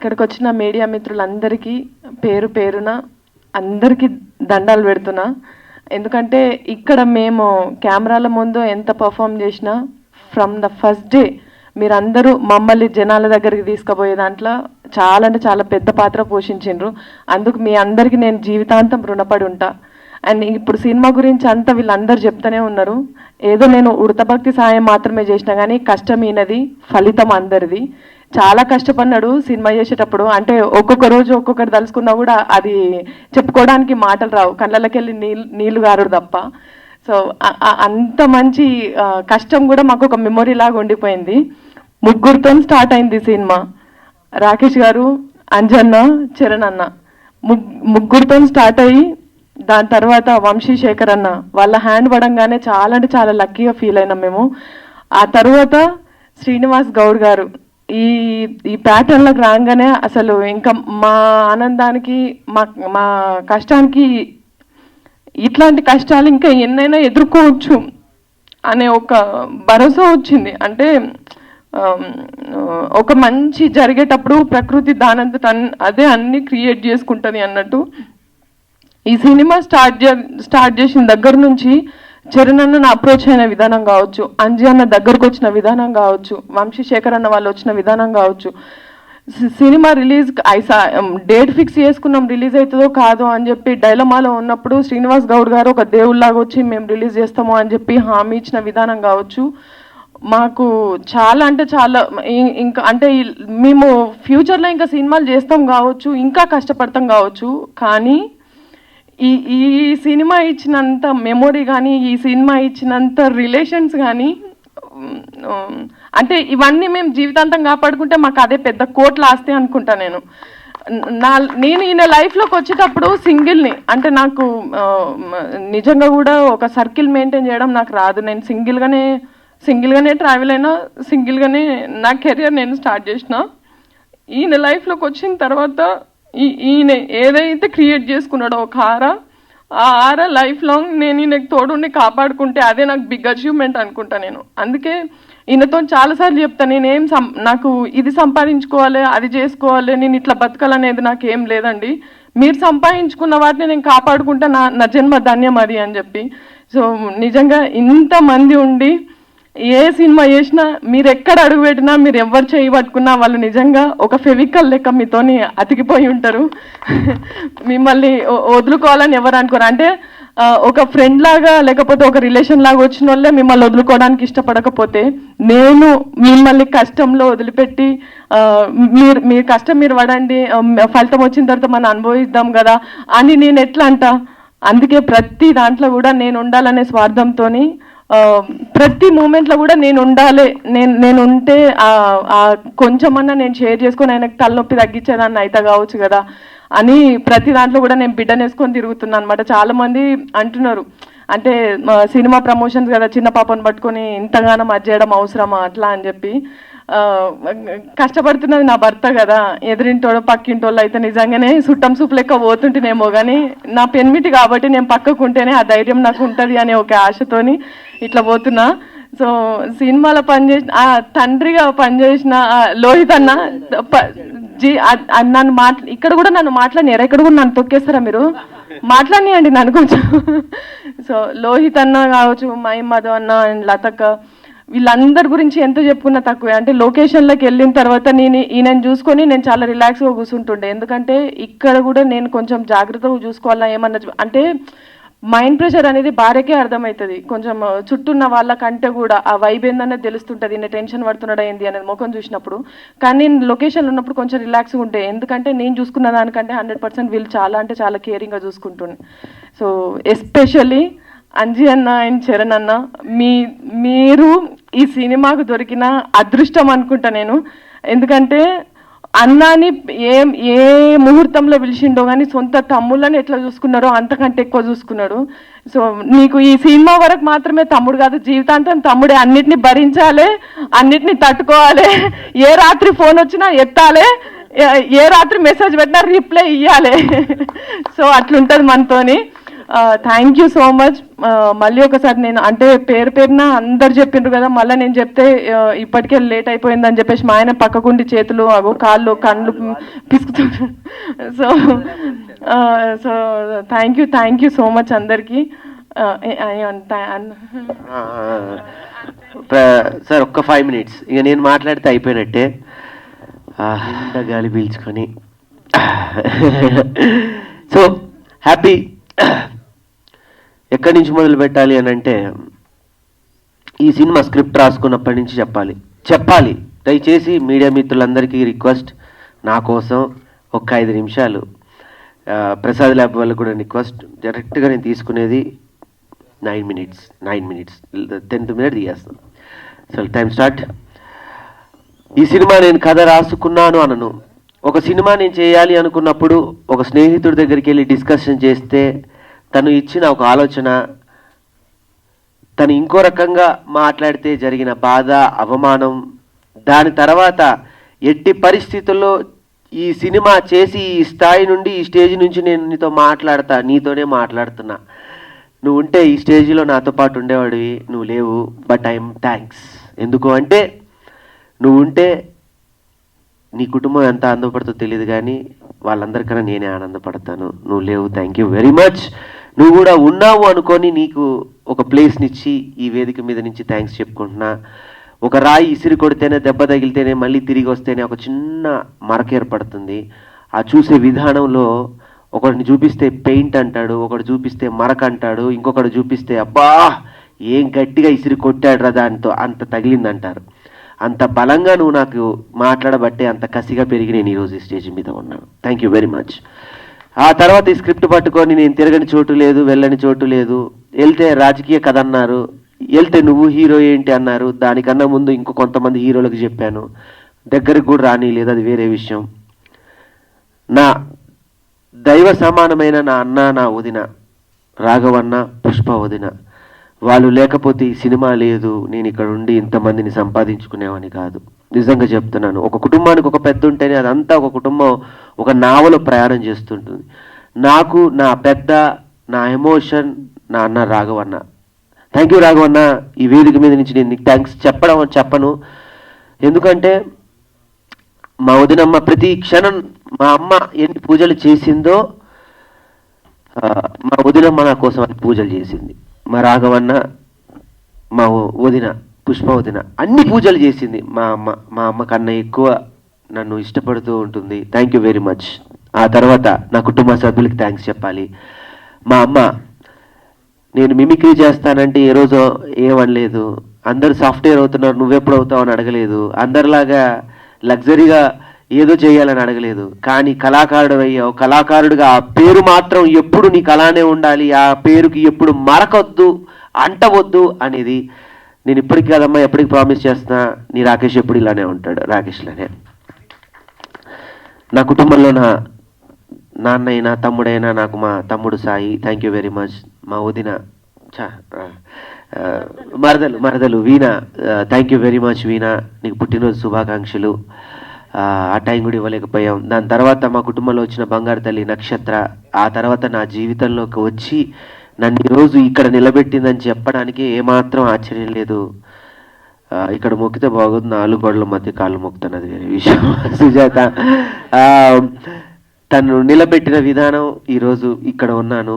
ఇక్కడికి వచ్చిన మీడియా మిత్రులందరికీ పేరు పేరున అందరికీ దండాలు పెడుతున్నా. ఎందుకంటే ఇక్కడ మేము కెమెరాల ముందు ఎంత పర్ఫామ్ చేసినా ఫ్రమ్ ద ఫస్ట్ డే మీరందరూ మమ్మల్ని జనాల దగ్గరికి తీసుకుపోయే దాంట్లో చాలా అంటే చాలా పెద్ద పాత్ర పోషించిండ్రు. అందుకు మీ అందరికీ నేను జీవితాంతం రుణపడి ఉంటా. అండ్ ఇప్పుడు సినిమా గురించి అంతా వీళ్ళందరూ చెప్తూనే ఉన్నారు. ఏదో నేను ఉడతభక్తి సాయం మాత్రమే చేసినా కానీ కష్టం ఈయనది, ఫలితం అందరిది. చాలా కష్టపడినాడు సినిమా చేసేటప్పుడు. అంటే ఒక్కొక్క రోజు ఒక్కొక్కటి తలుసుకున్నా కూడా అది చెప్పుకోవడానికి మాటలు రావు, కళ్ళకి వెళ్ళి నీళ్లు గారుడు తప్ప. సో అంత మంచి కష్టం కూడా మాకు ఒక మెమొరీ లాగా ఉండిపోయింది. ముగ్గురితో స్టార్ట్ అయింది సినిమా. రాకేష్ గారు, అంజన్న, చరణ్ అన్న ముగ్గురితో స్టార్ట్ అయ్యి దాని తర్వాత వంశీ శేఖర్ అన్న వాళ్ళ హ్యాండ్ పడంగానే చాలా అంటే చాలా లక్కీగా ఫీల్ అయినాం మేము. ఆ తర్వాత శ్రీనివాస్ గౌడ్ గారు ఈ ప్యాటర్న్లోకి రాగానే అసలు ఇంకా మా ఆనందానికి మా కష్టానికి ఇట్లాంటి కష్టాలు ఇంకా ఎన్నైనా ఎదుర్కోవచ్చు అనే ఒక భరోసా వచ్చింది. అంటే ఒక మంచి జరిగేటప్పుడు ప్రకృతి దానంతట అదే అన్ని క్రియేట్ చేసుకుంటుంది అన్నట్టు. ఈ సినిమా స్టార్ట్ చేసిన దగ్గర నుంచి చరణ్ అన్న అప్రోచ్ అయిన విధానం కావచ్చు, అంజీ అన్న దగ్గరకు వచ్చిన విధానం కావచ్చు, వంశీ శేఖర్ అన్న వాళ్ళు వచ్చిన విధానం కావచ్చు, సినిమా రిలీజ్ డేట్ ఫిక్స్ చేసుకున్నాం రిలీజ్ అవుతుందో కాదో అని చెప్పి డైలమాలో ఉన్నప్పుడు శ్రీనివాస్ గౌడ్ గారు ఒక దేవుళ్ళలాగా వచ్చి మేము రిలీజ్ చేస్తాము అని చెప్పి హామీ ఇచ్చిన విధానం కావచ్చు. మాకు చాలా అంటే చాలా ఇంకా అంటే మేము ఫ్యూచర్లో ఇంకా సినిమాలు చేస్తాం కావచ్చు, ఇంకా కష్టపడతాం కావచ్చు, కానీ ఈ సినిమా ఇచ్చినంత మెమొరీ కానీ ఈ సినిమా ఇచ్చినంత రిలేషన్స్ కానీ అంటే ఇవన్నీ మేము జీవితాంతం కాపాడుకుంటే మాకు అదే పెద్ద కోట్ల ఆస్తి అనుకుంటా. నేను ఈయన లైఫ్లోకి వచ్చేటప్పుడు సింగిల్ని, అంటే నాకు నిజంగా కూడా ఒక సర్కిల్ మెయింటైన్ చేయడం నాకు రాదు. నేను సింగిల్గానే ట్రావెల్ అయినా, సింగిల్గానే నా కెరియర్ నేను స్టార్ట్ చేసిన. ఈయన లైఫ్లోకి వచ్చిన తర్వాత ఈయన ఏదైతే క్రియేట్ చేసుకున్నాడో ఒక ఆ ఆర లైఫ్ లాంగ్ నేను ఈయనకు తోడుండి కాపాడుకుంటే అదే నాకు బిగ్ అచీవ్మెంట్ అనుకుంటా నేను. అందుకే ఈయనతో చాలాసార్లు చెప్తాను, నాకు ఇది సంపాదించుకోవాలి, అది చేసుకోవాలి, నేను ఇట్లా బతకాలనేది నాకు ఏం లేదండి. మీరు సంపాదించుకున్న వాటిని నేను కాపాడుకుంటే నా జన్మ ధన్యం అది అని చెప్పి. సో నిజంగా ఇంతమంది ఉండి ఏ సినిమా చేసినా మీరు ఎక్కడ అడుగు పెట్టినా మీరు ఎవరు చేయి పట్టుకున్నా వాళ్ళు నిజంగా ఒక ఫెవికల్ లెక్క మీతోని అతికిపోయి ఉంటారు. మిమ్మల్ని వదులుకోవాలని ఎవరు అనుకోరు. అంటే ఒక ఫ్రెండ్ లాగా లేకపోతే ఒక రిలేషన్ లాగా వచ్చిన వాళ్ళే మిమ్మల్ని వదులుకోవడానికి ఇష్టపడకపోతే, నేను మిమ్మల్ని కష్టంలో వదిలిపెట్టి మీరు కష్టం మీరు పడండి, ఫలితం వచ్చిన తర్వాత మనం అనుభవిద్దాం కదా అని నేను ఎట్లా అంట. అందుకే ప్రతి దాంట్లో కూడా నేను ఉండాలనే స్వార్థంతో ప్రతి మూమెంట్లో కూడా నేను ఉండాలి, నేను ఉంటే కొంచెమన్నా నేను షేర్ చేసుకొని ఆయనకు తలనొప్పి తగ్గించేదాన్ని అయితే కావచ్చు కదా అని ప్రతి దాంట్లో కూడా నేను బిడ్డనేసుకొని తిరుగుతున్నాను అనమాట. చాలామంది అంటున్నారు, అంటే సినిమా ప్రమోషన్స్ కదా చిన్న పాపను పట్టుకొని ఇంతగానో అది చేయడం అవసరమా అట్లా అని చెప్పి. కష్టపడుతున్నది నా భర్త కదా, ఎదురింటోళ్ళు పక్కింటోళ్ళు అయితే నిజంగానే సుట్టం సూపు లెక్క పోతుంటేనేమో కానీ నా పెన్మిటి కాబట్టి నేను పక్కకుంటేనే ఆ ధైర్యం నాకు ఉంటుంది అనే ఒక ఆశతోని ఇట్లా పోతున్నా. సో సినిమాలో పనిచేసిన తండ్రిగా పనిచేసిన లోహిత్ అన్న నన్ను ఇక్కడ కూడా నన్ను మాట్లాడినారా, ఇక్కడ కూడా నన్ను తొక్కేస్తారా మీరు, మాట్లాడినాయండి నన్ను కొంచెం. సో లోహిత్ అన్న కావచ్చు, మహిమధు అన్న అండ్ లతక్క వీళ్ళందరి గురించి ఎంత చెప్పుకున్నా తక్కువే. అంటే లొకేషన్లోకి వెళ్ళిన తర్వాత ఈయనని చూసుకొని నేను చాలా రిలాక్స్గా కూర్చుంటుండే. ఎందుకంటే ఇక్కడ కూడా నేను కొంచెం జాగ్రత్తగా చూసుకోవాలా ఏమన్నా, అంటే మైండ్ ప్రెషర్ అనేది భార్యకే అర్థమవుతుంది, కొంచెం చుట్టూన్న వాళ్ళకంటే కూడా ఆ వైబ్ ఏందనేది తెలుస్తుంటుంది, ఈయన టెన్షన్ పడుతున్నాడా ఏంది అనేది ముఖం చూసినప్పుడు. కానీ నేను లొకేషన్లో ఉన్నప్పుడు కొంచెం రిలాక్స్గా ఉంటే, ఎందుకంటే నేను చూసుకున్న దానికంటే 100% వీళ్ళు చాలా అంటే చాలా కేరింగ్గా చూసుకుంటుండే. సో ఎస్పెషల్లీ అంజీ అన్న అండ్ చరణ్ అన్న మీరు ఈ సినిమాకు దొరికిన అదృష్టం అనుకుంటా నేను. ఎందుకంటే అన్నాని ఏ ముహూర్తంలో పిలిచిండో కానీ సొంత తమ్ముళ్ళని ఎట్లా చూసుకున్నారో అంతకంటే ఎక్కువ చూసుకున్నాడు. సో నీకు ఈ సినిమా వరకు మాత్రమే తమ్ముడు కాదు, జీవితాంతం తమ్ముడే. అన్నిటిని భరించాలి, అన్నిటిని తట్టుకోవాలి, ఏ రాత్రి ఫోన్ వచ్చినా ఎత్తాలి, ఏ రాత్రి మెసేజ్ పెట్టినా రిప్లై ఇవ్వాలి. సో అట్లుంటుంది మనతోని. Thank you so much. మళ్ళీ ఒకసారి నేను అంటే పేరున అందరు చెప్పిండ్రు కదా, మళ్ళీ నేను చెప్తే ఇప్పటికే లేట్ అయిపోయిందని చెప్పేసి మా ఆయన పక్కకుండి చేతులు అగో కాళ్ళు కళ్ళు పిసుకుతుంటారు. So so thank you so much అందరికీ. సార్ ఒక్క 5 minutes ఇక నేను మాట్లాడితే అయిపోయినట్టే. గాలి పీల్చుకొని సో హ్యాపీ. ఎక్కడి నుంచి మొదలు పెట్టాలి అని అంటే, ఈ సినిమా స్క్రిప్ట్ రాసుకున్నప్పటి నుంచి చెప్పాలి. దయచేసి మీడియా మిత్రులందరికీ రిక్వెస్ట్, నా కోసం ఒక 5 నిమిషాలు, ప్రసాద్ ల్యాబ్ వాళ్ళకు కూడా రిక్వెస్ట్. డైరెక్ట్గా నేను తీసుకునేది 9 minutes 10th minute తీయేస్తాను. So time start. ఈ సినిమా నేను కథ రాసుకున్నాను అనను. ఒక సినిమా నేను చేయాలి అనుకున్నప్పుడు ఒక స్నేహితుడి దగ్గరికి వెళ్ళి డిస్కషన్ చేస్తే తను ఇచ్చిన ఒక ఆలోచన, తను ఇంకో రకంగా మాట్లాడితే జరిగిన బాధ, అవమానం, దాని తర్వాత ఎట్టి పరిస్థితుల్లో ఈ సినిమా చేసి ఈ స్థాయి నుండి, ఈ స్టేజ్ నుంచి నేను నీతోనే మాట్లాడుతున్నా. నువ్వు ఉంటే ఈ స్టేజ్లో నాతో పాటు ఉండేవాడివి, నువ్వు లేవు. But I'm thanks. ఎందుకు అంటే, నువ్వు ఉంటే నీ కుటుంబం ఎంత ఆనందపడుతుందో తెలియదు, కానీ వాళ్ళందరికన్నా నేనే ఆనందపడతాను. నువ్వు లేవు, థ్యాంక్ యూ వెరీ మచ్. నువ్వు కూడా ఉన్నావు అనుకొని నీకు ఒక ప్లేస్నిచ్చి ఈ వేదిక మీద నుంచి థ్యాంక్స్ చెప్పుకుంటున్నా. ఒక రాయి ఇసిరి కొడితేనే, దెబ్బ తగిలితేనే, మళ్ళీ తిరిగి వస్తేనే ఒక చిన్న మరక ఏర్పడుతుంది. ఆ చూసే విధానంలో ఒకరిని చూపిస్తే పెయింట్ అంటాడు, ఒకడు చూపిస్తే మరక అంటాడు, ఇంకొకడు చూపిస్తే అబ్బా ఏం గట్టిగా ఇసిరి కొట్టాడు రా, దానితో అంత తగిలిందంటారు. అంత బలంగా నువ్వు నాకు మాట్లాడబట్టే అంత కసిగా పెరిగి నేను ఈరోజు ఈ స్టేజ్ మీద ఉన్నాను. Thank you very much. ఆ తర్వాత ఈ స్క్రిప్ట్ పట్టుకొని నేను తిరగని చోటు లేదు, వెళ్ళని చోటు లేదు. వెళ్తే రాజకీయ కథ అన్నారు, వెళ్తే నువ్వు హీరో ఏంటి అన్నారు. దానికన్నా ముందు ఇంకో కొంతమంది హీరోలకు చెప్పాను, దగ్గరికి కూడా రానిలేదు, అది వేరే విషయం. నా దైవ సమానమైన నా అన్న, నా వదిన రాఘవన్న, పుష్ప వదిన, వాళ్ళు లేకపోతే ఈ సినిమా లేదు, నేను ఇక్కడ ఉండి ఇంతమందిని సంపాదించుకునేవాని కాదు. నిజంగా చెప్తున్నాను. ఒక కుటుంబానికి ఒక పెద్ద ఉంటేనే అదంతా ఒక కుటుంబం ఒక నావలో ప్రయాణం చేస్తుంటుంది. నాకు నా పెద్ద, నా ఎమోషన్ నా అన్న రాఘవన్న. Thank you రాఘవన్న. ఈ వేదిక మీద నుంచి నేను నీకు థ్యాంక్స్ చెప్పను. ఎందుకంటే మా వదినమ్మ ప్రతి క్షణం, మా అమ్మ ఎన్ని పూజలు చేసిందో మా వదినమ్మ నా కోసం అన్ని పూజలు చేసింది. మా రాఘవన్న, మా వదిన పుష్ప వదిన అన్ని పూజలు చేసింది. మా అమ్మ కన్నా ఎక్కువ నన్ను ఇష్టపడుతూ ఉంటుంది. Thank you very much. ఆ తర్వాత నా కుటుంబ సభ్యులకి థ్యాంక్స్ చెప్పాలి. మా అమ్మ, నేను మిమిక్రీ చేస్తానంటే ఏ రోజు ఏమనలేదు. అందరు సాఫ్ట్వేర్ అవుతున్నారు, నువ్వెప్పుడు అవుతావు అని అడగలేదు. అందరిలాగా లగ్జరీగా ఏదో చేయాలని అడగలేదు. కానీ కళాకారుడు అయ్యావు. కళాకారుడిగా ఆ పేరు మాత్రం ఎప్పుడు నీకు అలానే ఉండాలి, ఆ పేరుకి ఎప్పుడు మరకొద్దు, అంటవద్దు అనేది నేను ఇప్పటికి కదమ్మా, ఎప్పటికి ప్రామిస్ చేస్తున్నా. నీ రాకేష్ ఎప్పుడు ఇలానే ఉంటాడు, రాకేష్లానే. నా కుటుంబంలో నా నాన్న అయినా తమ్ముడైనా, నాకు మా తమ్ముడు Sai, thank you very much. మా వదిన మరదలు వీణ, థ్యాంక్ యూ వెరీ మచ్ వీణ, నీకు పుట్టినరోజు శుభాకాంక్షలు. ఆ టైం కూడా ఇవ్వలేకపోయాం. దాని తర్వాత మా కుటుంబంలో వచ్చిన బంగారు తల్లి నక్షత్ర, ఆ తర్వాత నా జీవితంలోకి వచ్చి నన్ను ఈరోజు ఇక్కడ నిలబెట్టిందని చెప్పడానికి ఏమాత్రం ఆశ్చర్యం లేదు. ఇక్కడ మొక్కితే బాగుంది, 4 గోడల మధ్య కాళ్ళు మొక్కుతాను, అది వేరే విషయం. సుజాత, తను నిలబెట్టిన విధానం ఈరోజు ఇక్కడ ఉన్నాను.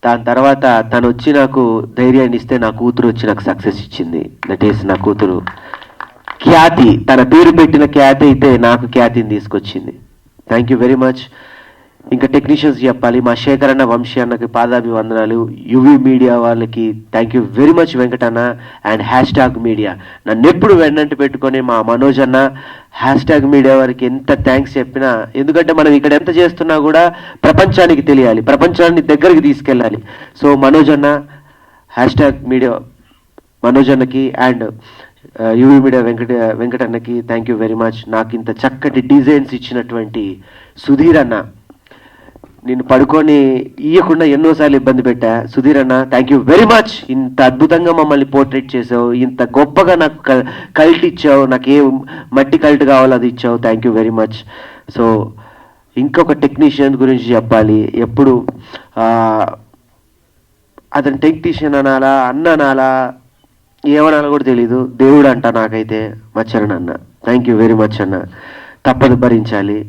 దాని తర్వాత తను వచ్చి నాకు ధైర్యాన్ని ఇస్తే నా కూతురు వచ్చి నాకు సక్సెస్ ఇచ్చింది. దట్ ఈస్ నా కూతురు ఖ్యాతి. తన పేరు పెట్టిన ఖ్యాతి అయితే నాకు ఖ్యాతిని తీసుకొచ్చింది. Thank you very much. ఇంకా టెక్నీషియన్స్ చెప్పాలి. మా శేఖర్ అన్న, వంశీ అన్నకి పాదాభివందనాలు. యువి మీడియా వాళ్ళకి thank you very much Venkatanna. And hash media నన్ను ఎప్పుడు వెన్నంటి పెట్టుకొని మా మనోజ్ అన్న, హ్యాష్ మీడియా వారికి ఎంత థ్యాంక్స్ చెప్పినా, ఎందుకంటే మనం ఇక్కడ ఎంత చేస్తున్నా కూడా ప్రపంచానికి తెలియాలి, ప్రపంచాన్ని దగ్గరికి తీసుకెళ్ళాలి. సో మనోజ్ అన్న, హ్యాష్ మీడియా మనోజ్ అన్నకి అండ్ యువి మీడియా వెంకటన్నకి థ్యాంక్ యూ వెరీ మచ్. నాకు ఇంత చక్కటి డిజైన్స్ ఇచ్చినటువంటి సుధీర్ అన్న, నేను పడుకొని ఇయ్యకుండా ఎన్నోసార్లు ఇబ్బంది పెట్టా. సుధీర్ అన్న, థ్యాంక్ యూ వెరీ మచ్. ఇంత అద్భుతంగా మమ్మల్ని పోర్ట్రేట్ చేసావు, ఇంత గొప్పగా నాకు కల్ట్ ఇచ్చావు, నాకు ఏ మట్టి కల్ట్ కావాలో అది ఇచ్చావు. Thank you very much. So ఇంకొక టెక్నీషియన్ గురించి చెప్పాలి. ఎప్పుడు అతను టెక్నీషియన్ అనాలా, అన్న అనాలా, ఏమనాలో కూడా తెలీదు. దేవుడు అంట నాకైతే మచ్చరన్ అన్న. థ్యాంక్ యూ వెరీ మచ్ అన్న. తప్పదు, భరించాలి.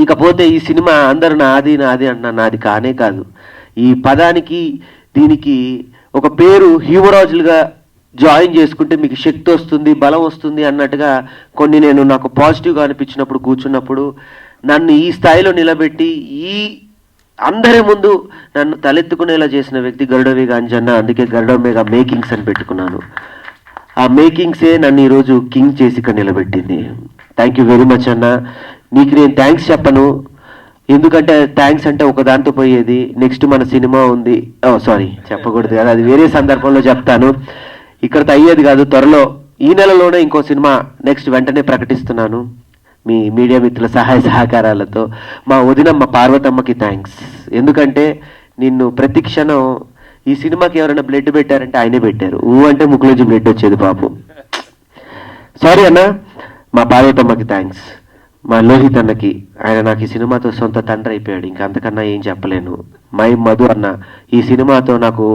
ఇకపోతే ఈ సినిమా అందరు నాది నాది అన్న, నాది కానే కాదు. ఈ పదానికి దీనికి ఒక పేరు హ్యూమరాజులుగా జాయిన్ చేసుకుంటే మీకు శక్తి వస్తుంది, బలం వస్తుంది అన్నట్టుగా కొన్ని నేను నాకు పాజిటివ్గా అనిపించినప్పుడు కూర్చున్నప్పుడు నన్ను ఈ స్థాయిలో నిలబెట్టి ఈ అందరి ముందు నన్ను తలెత్తుకునేలా చేసిన వ్యక్తి గరుడవేగ అంజన్న. అందుకే గరుడవేగ మేకింగ్స్ అని పెట్టుకున్నాను. ఆ మేకింగ్సే నన్ను ఈరోజు కింగ్ చేసి ఇక్కడ నిలబెట్టింది. థ్యాంక్ యూ వెరీ మచ్ అన్న. నీకు నేను థ్యాంక్స్ చెప్పను, ఎందుకంటే థ్యాంక్స్ అంటే ఒక దాంతో పోయేది. నెక్స్ట్ మన సినిమా ఉంది, సారీ చెప్పకూడదు కదా, అది వేరే సందర్భంలో చెప్తాను. ఇక్కడతో అయ్యేది కాదు. త్వరలో ఈ నెలలోనే ఇంకో సినిమా నెక్స్ట్ వెంటనే ప్రకటిస్తున్నాను మీ మీడియా మిత్రుల సహాయ సహకారాలతో. మా వదినమ్మ పార్వతమ్మకి థ్యాంక్స్, ఎందుకంటే నిన్ను ప్రతి క్షణం ఈ సినిమాకి ఎవరైనా బ్లడ్ పెట్టారంటే ఆయనే పెట్టారు. అంటే ముక్కులోంచి బ్లడ్ వచ్చేది పాపం. సారీ అన్న. మా పార్వతమ్మకి థ్యాంక్స్. మా లోహిత్ అన్నకి, ఆయన నాకు ఈ సినిమాతో సొంత తండ్రి అయిపోయాడు, ఇంకా అంతకన్నా ఏం చెప్పలేను. మై మధు అన్న, ఈ సినిమాతో నాకు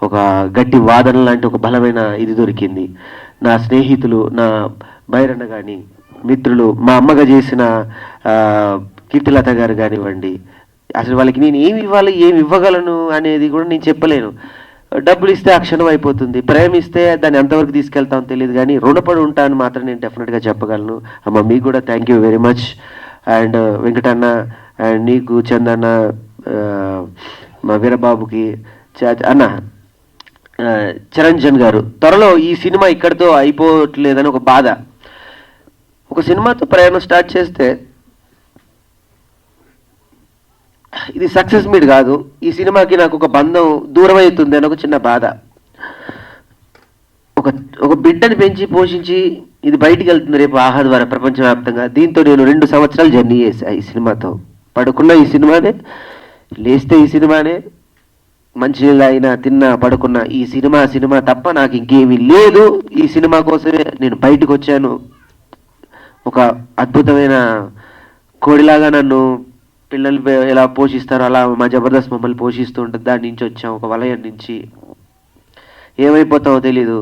ఒక గట్టి వాదన లాంటి ఒక బలమైన ఇది దొరికింది. నా స్నేహితులు, నా బైరన్న కానీ మిత్రులు, మా అమ్మగా చేసిన కీర్తిలత గారు కానివ్వండి, అసలు వాళ్ళకి నేను ఏమి ఇవ్వాలి, ఏమి ఇవ్వగలను అనేది కూడా నేను చెప్పలేను. డబ్బులు ఇస్తే ఆ క్షణం అయిపోతుంది, ప్రేమిస్తే దాన్ని ఎంతవరకు తీసుకెళ్తామో తెలియదు, కానీ రుణపడి ఉంటాను మాత్రం నేను డెఫినెట్గా చెప్పగలను. అమ్మ మీకు కూడా thank you very much. And Venkatanna, and నీకు, చందన్న, మా వీరబాబుకి, అన్న చిరంజన్ గారు. త్వరలో ఈ సినిమా ఇక్కడితో అయిపోవట్లేదని ఒక బాధ. ఒక సినిమాతో ప్రయాణం స్టార్ట్ చేస్తే ఇది సక్సెస్ మీట్ కాదు, ఈ సినిమాకి నాకు ఒక బంధం దూరం అవుతుంది అని ఒక చిన్న బాధ. ఒక బిడ్డని పెంచి పోషించి ఇది బయటికి వెళ్తుంది రేపు ఆహా ద్వారా ప్రపంచవ్యాప్తంగా. దీంతో నేను 2 సంవత్సరాలు జర్నీ చేశా ఈ సినిమాతో. పడుకున్న ఈ సినిమానే, లేస్తే ఈ సినిమానే, మంచినీళ్ళు అయినా, తిన్నా, పడుకున్నా ఈ సినిమా తప్ప నాకు ఇంకేమీ లేదు. ఈ సినిమా కోసమే నేను బయటకు వచ్చాను. ఒక అద్భుతమైన కోడిలాగా నన్ను పిల్లలు ఎలా పోషిస్తారో అలా మా జబర్దస్త్ మమ్మల్ని పోషిస్తూ ఉంటుంది. దాని నుంచి వచ్చాం, ఒక వలయం నుంచి. ఏమైపోతామో తెలీదు.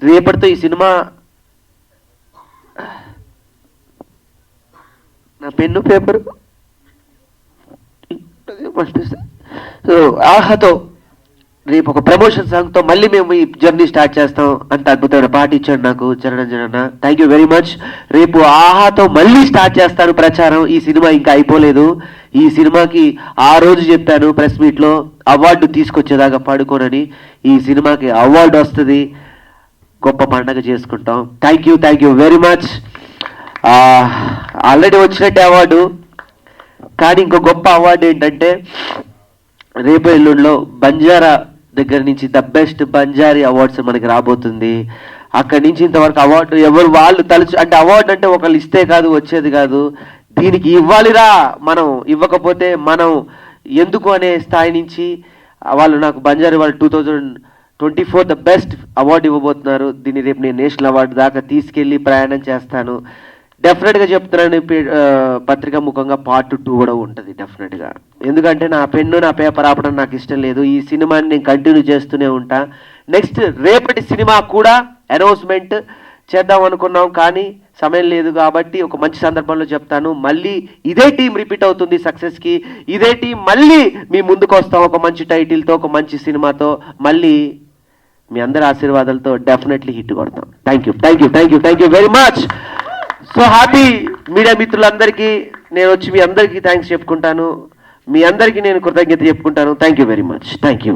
రేపటితో ఈ సినిమా, నా పెన్ను పేపరు సో ఆహాతో రేపు ఒక ప్రమోషన్ సాంగ్తో మళ్ళీ మేము ఈ జర్నీ స్టార్ట్ చేస్తాం. అంత అద్భుతమైన పాట ఇచ్చాడు నాకు చిరంజన్ అన్న. Thank you very much. రేపు ఆహాతో మళ్ళీ స్టార్ట్ చేస్తాను ప్రచారం. ఈ సినిమా ఇంకా అయిపోలేదు. ఈ సినిమాకి ఆ రోజు చెప్పాను ప్రెస్ మీట్లో, అవార్డు తీసుకొచ్చేదాకా పడుకోనని. ఈ సినిమాకి అవార్డు వస్తుంది, గొప్ప పండగ చేసుకుంటాం. Thank you very much. Already వచ్చినట్టే అవార్డు, కానీ ఇంకో గొప్ప అవార్డు ఏంటంటే రేపు ఎల్లుండిలో బంజారా దగ్గర నుంచి ద బెస్ట్ బంజారీ అవార్డ్స్ మనకి రాబోతుంది. అక్కడి నుంచి ఇంతవరకు అవార్డు ఎవరు వాళ్ళు తలుచు, అంటే అవార్డు అంటే ఒకళ్ళు ఇస్తే కాదు, వచ్చేది కాదు. దీనికి ఇవ్వాలిరా, మనం ఇవ్వకపోతే మనం ఎందుకు అనే స్థాయి నుంచి వాళ్ళు నాకు బంజారీ వాళ్ళు 2024 ద బెస్ట్ అవార్డు ఇవ్వబోతున్నారు. దీన్ని రేపు నేను నేషనల్ అవార్డు దాకా తీసుకెళ్ళి ప్రయాణం చేస్తాను. డెఫినెట్గా చెప్తున్నాను, పత్రికా ముఖంగా పార్ట్ 2 కూడా ఉంటుంది డెఫినెట్గా. ఎందుకంటే నా పెన్ను, నా పేపర్ ఆపడం నాకు ఇష్టం లేదు. ఈ సినిమాని నేను కంటిన్యూ చేస్తూనే ఉంటా. నెక్స్ట్ రేపటి సినిమా కూడా అనౌన్స్మెంట్ చేద్దాం అనుకున్నాం, కానీ సమయం లేదు కాబట్టి ఒక మంచి సందర్భంలో చెప్తాను. మళ్ళీ ఇదే టీం రిపీట్ అవుతుంది సక్సెస్కి. ఇదే టీం మళ్ళీ మీ ముందుకు వస్తాం ఒక మంచి టైటిల్తో, ఒక మంచి సినిమాతో. మళ్ళీ మీ అందరి ఆశీర్వాదాలతో డెఫినెట్లీ హిట్ కొడతాం. Thank you very much. So happy. Media మిత్రులందరికీ నేను వచ్చి మీ అందరికీ థ్యాంక్స్ చెప్పుకుంటాను, మీ అందరికీ నేను కృతజ్ఞత చెప్పుకుంటాను. Thank you very much. Thank you.